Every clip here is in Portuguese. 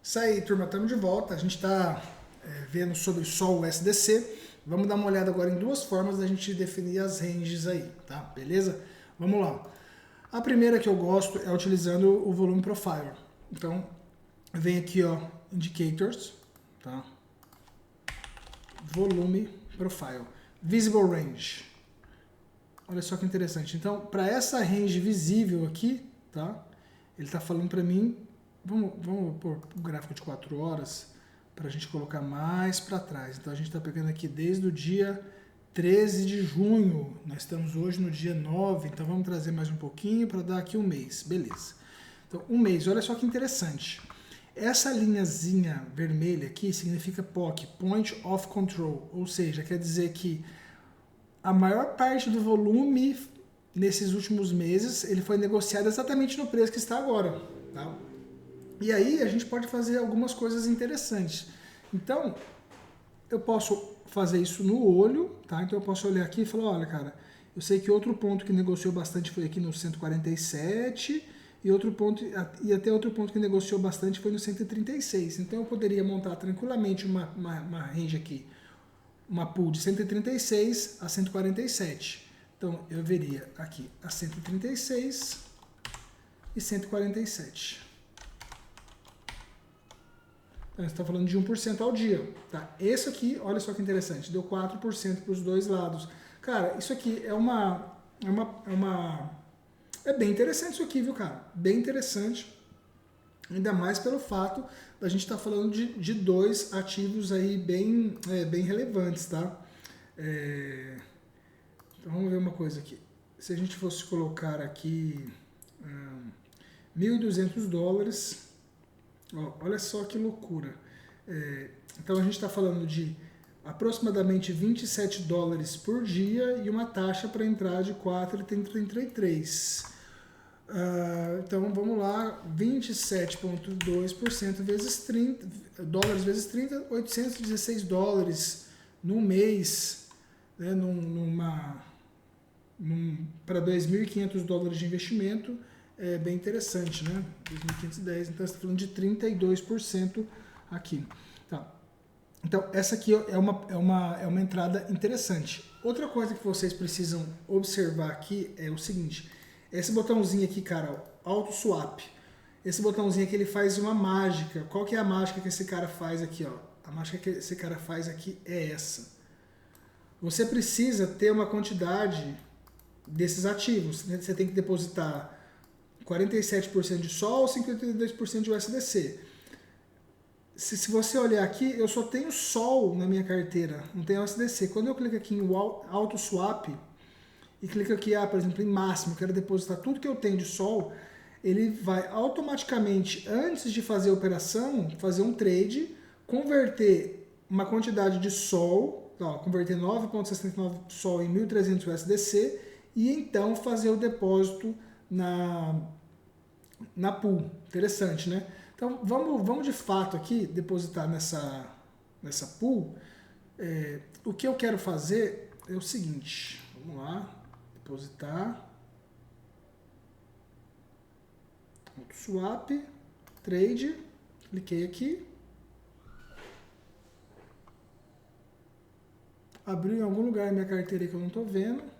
Isso aí, turma, estamos de volta. A gente está vendo sobre só o SDC. Vamos dar uma olhada agora em duas formas da gente definir as ranges aí, tá? Beleza? Vamos lá. A primeira que eu gosto é utilizando o Volume Profile. Então, vem aqui, ó, Indicators, tá? Volume Profile. Visible Range. Olha só que interessante. Então, para essa range visível aqui, tá? Ele está falando para mim, vamos pôr o gráfico de 4 horas para a gente colocar mais para trás. Então, a gente está pegando aqui desde o dia 13 de junho. Nós estamos hoje no dia 9, então vamos trazer mais um pouquinho para dar aqui um mês. Beleza. Então, um mês, olha só que interessante. Essa linhazinha vermelha aqui significa POC, Point of Control, ou seja, quer dizer que a maior parte do volume nesses últimos meses ele foi negociado exatamente no preço que está agora. Tá? E aí a gente pode fazer algumas coisas interessantes. Então, eu posso fazer isso no olho, tá? Então eu posso olhar aqui e falar, olha, cara, eu sei que outro ponto que negociou bastante foi aqui no 147 e até outro ponto que negociou bastante foi no 136. Então eu poderia montar tranquilamente uma range aqui, uma pool de 136 a 147. Então eu veria aqui a 136 e 147. Então, você está falando de 1% ao dia. Tá? Esse aqui, olha só que interessante, deu 4% para os dois lados. Cara, isso aqui é bem interessante isso aqui, viu, cara? Bem interessante. Ainda mais pelo fato da gente estar falando de dois ativos aí bem relevantes, tá? Então vamos ver uma coisa aqui. Se a gente fosse colocar aqui $1.200, ó, olha só que loucura. Então a gente está falando de aproximadamente $27 por dia e uma taxa para entrar de 4,33. Então vamos lá, 27,2% vezes 30 dólares vezes 30, $816 no mês, né, para $2.500 de investimento. É bem interessante, né? 2.510, então você está falando de 32% aqui. Tá. Então, essa aqui é uma entrada interessante. Outra coisa que vocês precisam observar aqui é o seguinte, esse botãozinho aqui, cara, Auto Swap, esse botãozinho aqui ele faz uma mágica. Qual que é a mágica que esse cara faz aqui, ó? A mágica que esse cara faz aqui é essa. Você precisa ter uma quantidade desses ativos, né? Você tem que depositar 47% de Sol, 52% de USDC. Se você olhar aqui, eu só tenho Sol na minha carteira, não tenho USDC. Quando eu clico aqui em Auto Swap e clico aqui, por exemplo, em máximo, quero depositar tudo que eu tenho de Sol, ele vai automaticamente, antes de fazer a operação, fazer um trade, converter uma quantidade de Sol, converter 9,69 Sol em 1.300 USDC e então fazer o depósito na pool. Interessante, né? Então vamos de fato aqui depositar nessa pool. O que eu quero fazer é o seguinte, vamos lá, depositar, swap, trade, cliquei aqui, abriu em algum lugar na minha carteira que eu não estou vendo.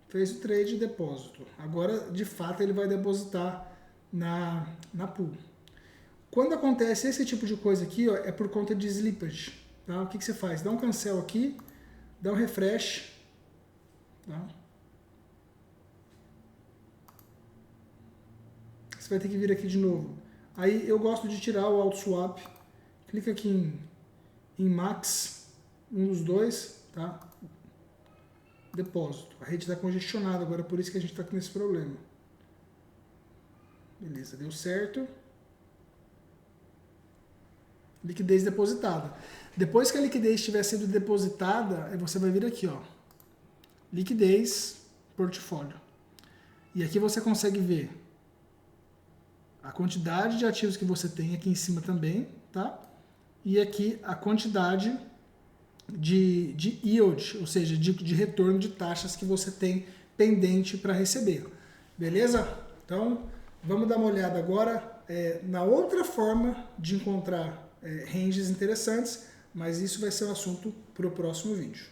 Fez o trade de depósito. Agora, de fato, ele vai depositar na pool. Quando acontece esse tipo de coisa aqui, ó, é por conta de slippage. Tá? O que você faz? Dá um cancel aqui, dá um refresh. Tá? Você vai ter que vir aqui de novo. Aí eu gosto de tirar o Auto Swap. Clica aqui em Max, um dos dois, tá? Depósito. A rede está congestionada agora, por isso que a gente está com esse problema. Beleza, deu certo. Liquidez depositada. Depois que a liquidez estiver sendo depositada, você vai vir aqui, ó. Liquidez, portfólio. E aqui você consegue ver a quantidade de ativos que você tem aqui em cima também, tá? E aqui a quantidade de yield, ou seja, de retorno de taxas que você tem pendente para receber. Beleza? Então, vamos dar uma olhada agora na outra forma de encontrar ranges interessantes, mas isso vai ser um assunto para o próximo vídeo.